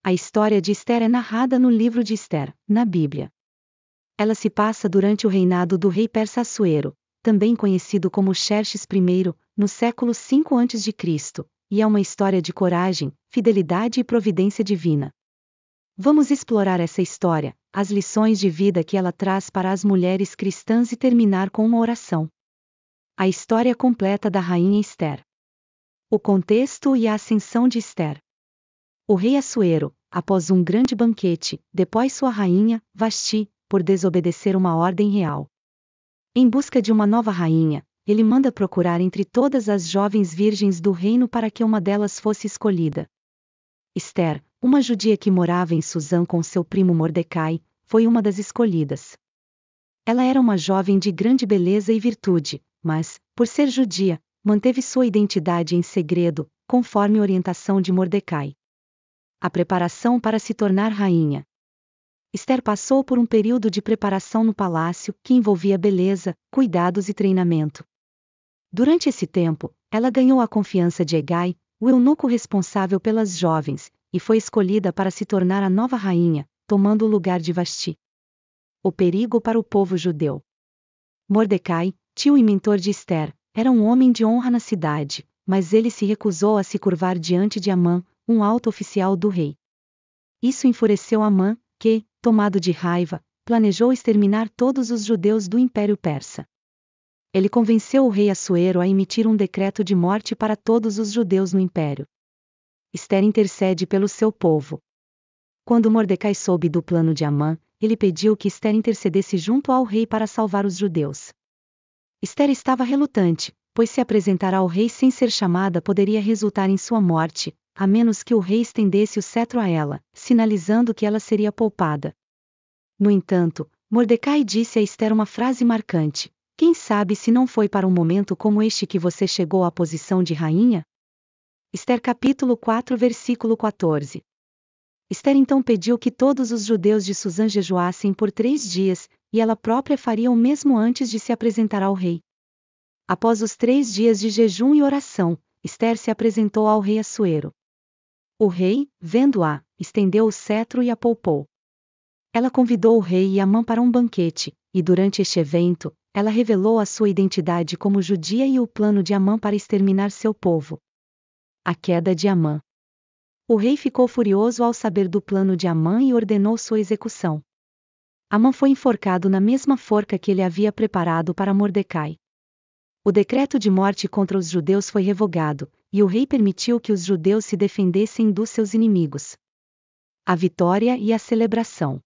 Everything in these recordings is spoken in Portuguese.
A história de Ester é narrada no livro de Ester, na Bíblia. Ela se passa durante o reinado do rei persa Assuero, também conhecido como Xerxes I, no século V a.C., e é uma história de coragem, fidelidade e providência divina. Vamos explorar essa história, as lições de vida que ela traz para as mulheres cristãs e terminar com uma oração. A história completa da rainha Ester. O contexto e a ascensão de Ester. O rei Assuero, após um grande banquete, depõe sua rainha, Vasti, por desobedecer uma ordem real. Em busca de uma nova rainha, ele manda procurar entre todas as jovens virgens do reino para que uma delas fosse escolhida. Ester, uma judia que morava em Susã com seu primo Mordecai, foi uma das escolhidas. Ela era uma jovem de grande beleza e virtude, mas, por ser judia, manteve sua identidade em segredo, conforme orientação de Mordecai. A preparação para se tornar rainha. Ester passou por um período de preparação no palácio, que envolvia beleza, cuidados e treinamento. Durante esse tempo, ela ganhou a confiança de Hegai, o eunuco responsável pelas jovens, e foi escolhida para se tornar a nova rainha, tomando o lugar de Vasti. O perigo para o povo judeu. Mordecai, tio e mentor de Ester, era um homem de honra na cidade, mas ele se recusou a se curvar diante de Amã, um alto oficial do rei. Isso enfureceu Amã, que, tomado de raiva, planejou exterminar todos os judeus do Império Persa. Ele convenceu o rei Assuero a emitir um decreto de morte para todos os judeus no império. Ester intercede pelo seu povo. Quando Mordecai soube do plano de Amã, ele pediu que Ester intercedesse junto ao rei para salvar os judeus. Ester estava relutante, pois se apresentar ao rei sem ser chamada poderia resultar em sua morte, a menos que o rei estendesse o cetro a ela, sinalizando que ela seria poupada. No entanto, Mordecai disse a Ester uma frase marcante: "Quem sabe se não foi para um momento como este que você chegou à posição de rainha?" Ester capítulo 4 versículo 14. Ester então pediu que todos os judeus de Susã jejuassem por 3 dias, e ela própria faria o mesmo antes de se apresentar ao rei. Após os 3 dias de jejum e oração, Ester se apresentou ao rei Assuero. O rei, vendo-a, estendeu o cetro e a poupou. Ela convidou o rei e Amã para um banquete, e durante este evento, ela revelou a sua identidade como judia e o plano de Amã para exterminar seu povo. A queda de Amã. O rei ficou furioso ao saber do plano de Amã e ordenou sua execução. Amã foi enforcado na mesma forca que ele havia preparado para Mordecai. O decreto de morte contra os judeus foi revogado, e o rei permitiu que os judeus se defendessem dos seus inimigos. A vitória e a celebração.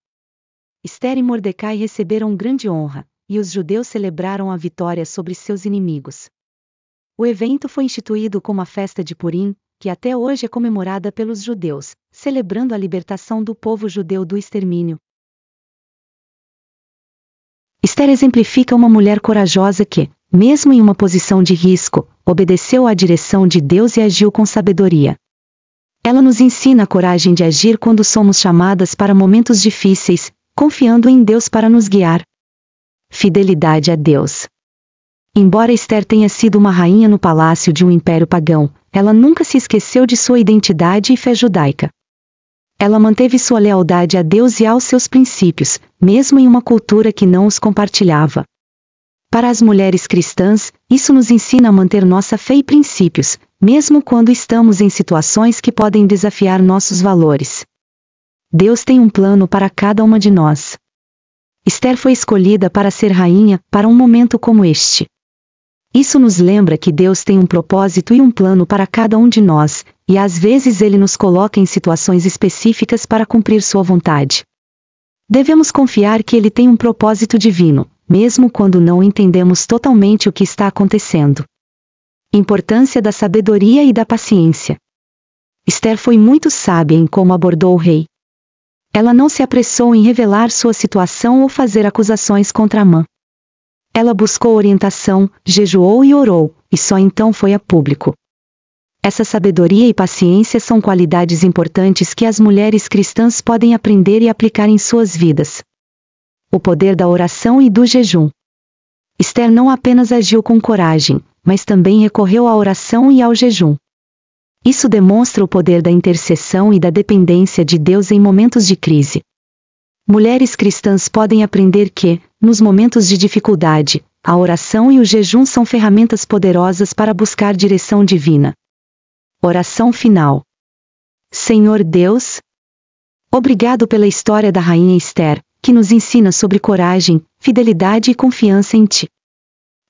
Ester e Mordecai receberam grande honra, e os judeus celebraram a vitória sobre seus inimigos. O evento foi instituído como a festa de Purim, que até hoje é comemorada pelos judeus, celebrando a libertação do povo judeu do extermínio. Ester exemplifica uma mulher corajosa que, mesmo em uma posição de risco, obedeceu à direção de Deus e agiu com sabedoria. Ela nos ensina a coragem de agir quando somos chamadas para momentos difíceis, confiando em Deus para nos guiar. Fidelidade a Deus. Embora Ester tenha sido uma rainha no palácio de um império pagão, ela nunca se esqueceu de sua identidade e fé judaica. Ela manteve sua lealdade a Deus e aos seus princípios, mesmo em uma cultura que não os compartilhava. Para as mulheres cristãs, isso nos ensina a manter nossa fé e princípios, mesmo quando estamos em situações que podem desafiar nossos valores. Deus tem um plano para cada uma de nós. Ester foi escolhida para ser rainha, para um momento como este. Isso nos lembra que Deus tem um propósito e um plano para cada um de nós, e às vezes Ele nos coloca em situações específicas para cumprir sua vontade. Devemos confiar que Ele tem um propósito divino, mesmo quando não entendemos totalmente o que está acontecendo. Importância da sabedoria e da paciência. Ester foi muito sábia em como abordou o rei. Ela não se apressou em revelar sua situação ou fazer acusações contra Amã. Ela buscou orientação, jejuou e orou, e só então foi a público. Essa sabedoria e paciência são qualidades importantes que as mulheres cristãs podem aprender e aplicar em suas vidas. O poder da oração e do jejum. Ester não apenas agiu com coragem, mas também recorreu à oração e ao jejum. Isso demonstra o poder da intercessão e da dependência de Deus em momentos de crise. Mulheres cristãs podem aprender que, nos momentos de dificuldade, a oração e o jejum são ferramentas poderosas para buscar direção divina. Oração final. Senhor Deus, obrigado pela história da rainha Esther, que nos ensina sobre coragem, fidelidade e confiança em Ti.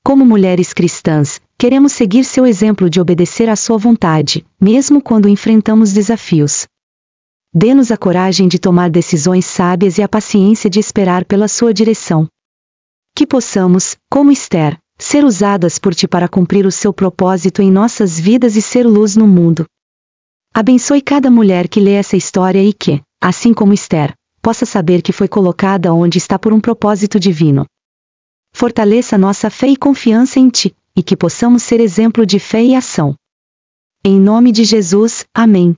Como mulheres cristãs, queremos seguir seu exemplo de obedecer à sua vontade, mesmo quando enfrentamos desafios. Dê-nos a coragem de tomar decisões sábias e a paciência de esperar pela sua direção. Que possamos, como Esther, ser usadas por Ti para cumprir o seu propósito em nossas vidas e ser luz no mundo. Abençoe cada mulher que lê essa história e que, assim como Esther, possa saber que foi colocada onde está por um propósito divino. Fortaleça nossa fé e confiança em Ti, e que possamos ser exemplo de fé e ação. Em nome de Jesus, amém.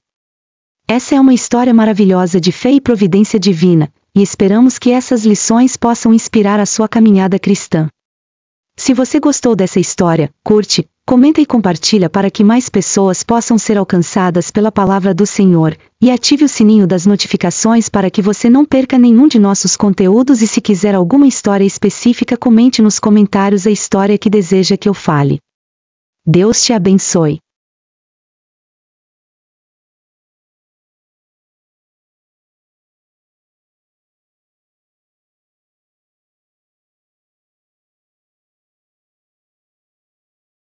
Essa é uma história maravilhosa de fé e providência divina, e esperamos que essas lições possam inspirar a sua caminhada cristã. Se você gostou dessa história, curte, comenta e compartilha para que mais pessoas possam ser alcançadas pela palavra do Senhor, e ative o sininho das notificações para que você não perca nenhum de nossos conteúdos e se quiser alguma história específica comente nos comentários a história que deseja que eu fale. Deus te abençoe.